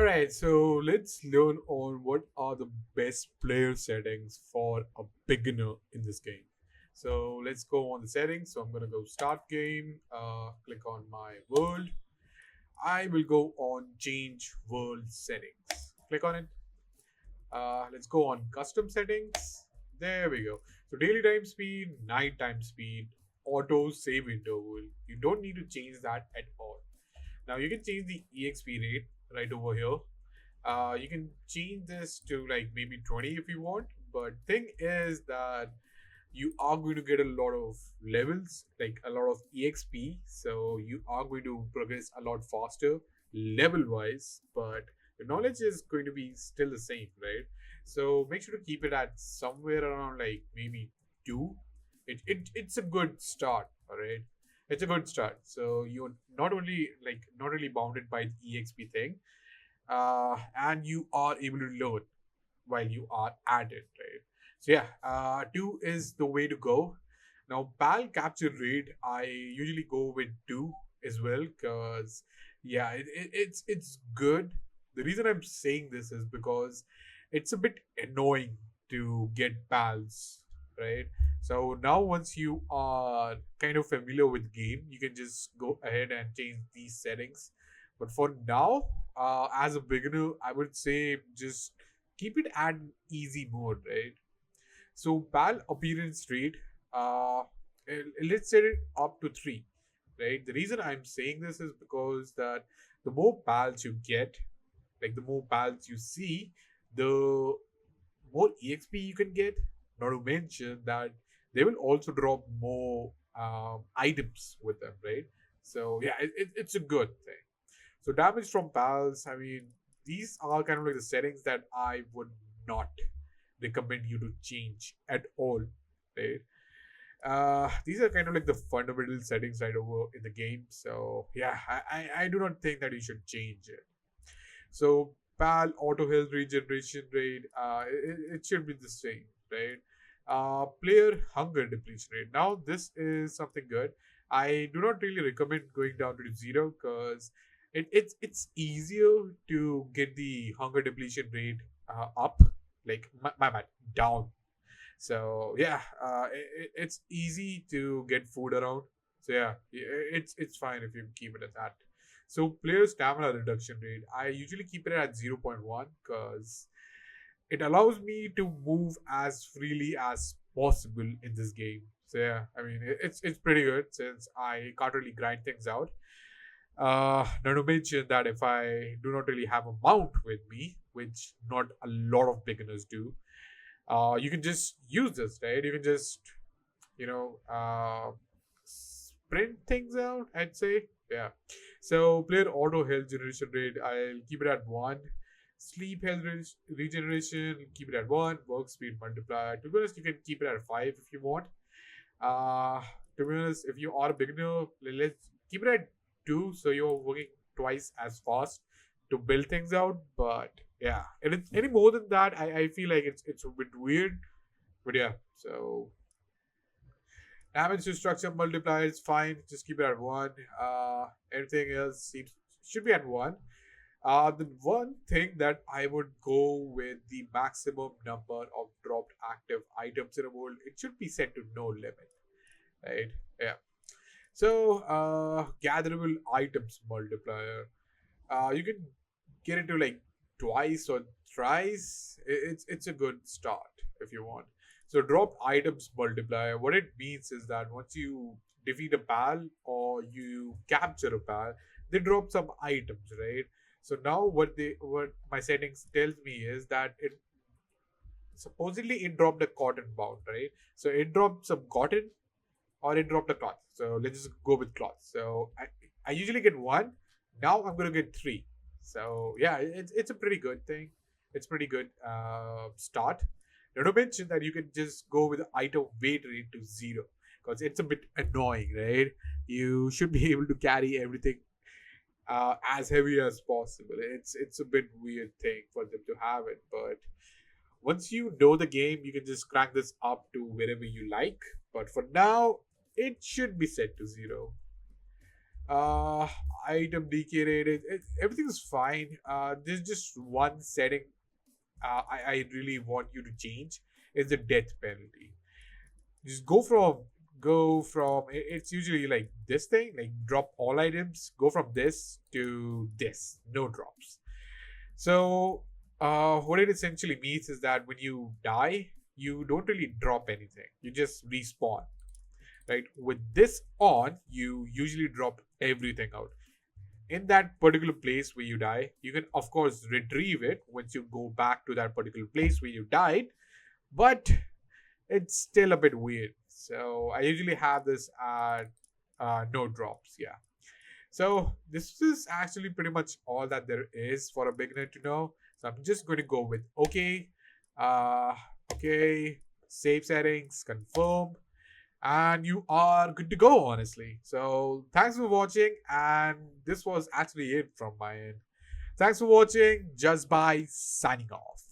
Alright, so let's learn on what are the best player settings for a beginner in this game. So let's go on the settings. So I'm gonna go start game, click on my world. I will go on change world settings. Click on it. Let's go on custom settings. There we go. So daily time speed, night time speed, auto save interval. You don't need to change that at all. Now you can change the EXP rate right over here. You can change this to like maybe 20 if you want, but thing is that you are going to get a lot of levels, like a lot of EXP, so you are going to progress a lot faster level wise, but the knowledge is going to be still the same, right? So make sure to keep it at somewhere around like maybe 2. It's a good start, all right? It's a good start. So you're not really bounded by the EXP thing, and you are able to learn while you are at it, right? So yeah, 2 is the way to go. Now, PAL capture rate, I usually go with 2 as well because yeah, it's good. The reason I'm saying this is because it's a bit annoying to get PALs, right? So now once you are kind of familiar with game, you can just go ahead and change these settings. But for now, as a beginner, I would say just keep it at easy mode, right? So PAL appearance rate, let's set it up to 3, right? The reason I'm saying this is because that the more PALs you get, like the more PALs you see, the more EXP you can get. Not to mention that they will also drop more items with them, right? So yeah, it's a good thing. So damage from pals, I mean, these are kind of like the settings that I would not recommend you to change at all, right? These are kind of like the fundamental settings right over in the game. So yeah, I do not think that you should change it. So PAL auto health regeneration rate, it should be the same, right? Player hunger depletion rate. Now this is something good. I do not really recommend going down to 0 because it's easier to get the hunger depletion rate up, like my bad, down. So yeah, it's easy to get food around. So yeah, it's fine if you keep it at that. So player stamina reduction rate, I usually keep it at 0.1 because it allows me to move as freely as possible in this game. So yeah, I mean it's pretty good since I can't really grind things out. Not to mention that if I do not really have a mount with me, which not a lot of beginners do, you can just use this, right? You can just sprint things out, I'd say. Yeah. So player auto health generation rate, I'll keep it at 1. Sleep health regeneration, keep it at 1. Work speed multiplier, to be honest, you can keep it at 5 if you want. uh to be honest, if you are a beginner, let's keep it at 2, so you're working twice as fast to build things out. But yeah, and it's any more than that, I feel like it's a bit weird. But yeah, so damage to structure multiplier is fine. Just keep it at 1. Everything else seems should be at 1. The one thing that I would go with the maximum number of dropped active items in a world, it should be set to no limit, right? Yeah. So, gatherable items multiplier. You can get it to like twice or thrice. It's a good start if you want. So drop items multiplier. What it means is that once you defeat a pal or you capture a pal, they drop some items, right? So now what my settings tells me is that it supposedly it dropped a cotton bound, right? So it dropped some cotton or it dropped a cloth. So let's just go with cloth. So I usually get 1. Now I'm gonna get 3. So yeah, it's a pretty good thing. It's pretty good start. Not to mention that you can just go with the item weight rate to 0 because it's a bit annoying, right? You should be able to carry everything as heavy as possible. It's a bit weird thing for them to have it, but once you know the game, you can just crank this up to wherever you like. But for now, it should be set to 0. Uh, Item decorated. Everything is fine. There's just one setting I really want you to change is the death penalty. Just it's usually like this thing, like drop all items, go from this to this, no drops. So what it essentially means is that when you die, you don't really drop anything, you just respawn, right? With this on, you usually drop everything out in that particular place where you die. You can of course retrieve it once you go back to that particular place where you died, but it's still a bit weird. So I usually have this at no drops. Yeah. So this is actually pretty much all that there is for a beginner to know. So I'm just going to go with okay, uh, okay, save settings, confirm, and you are good to go. Honestly. So thanks for watching, and this was actually it from my end. Thanks for watching. Just by signing off.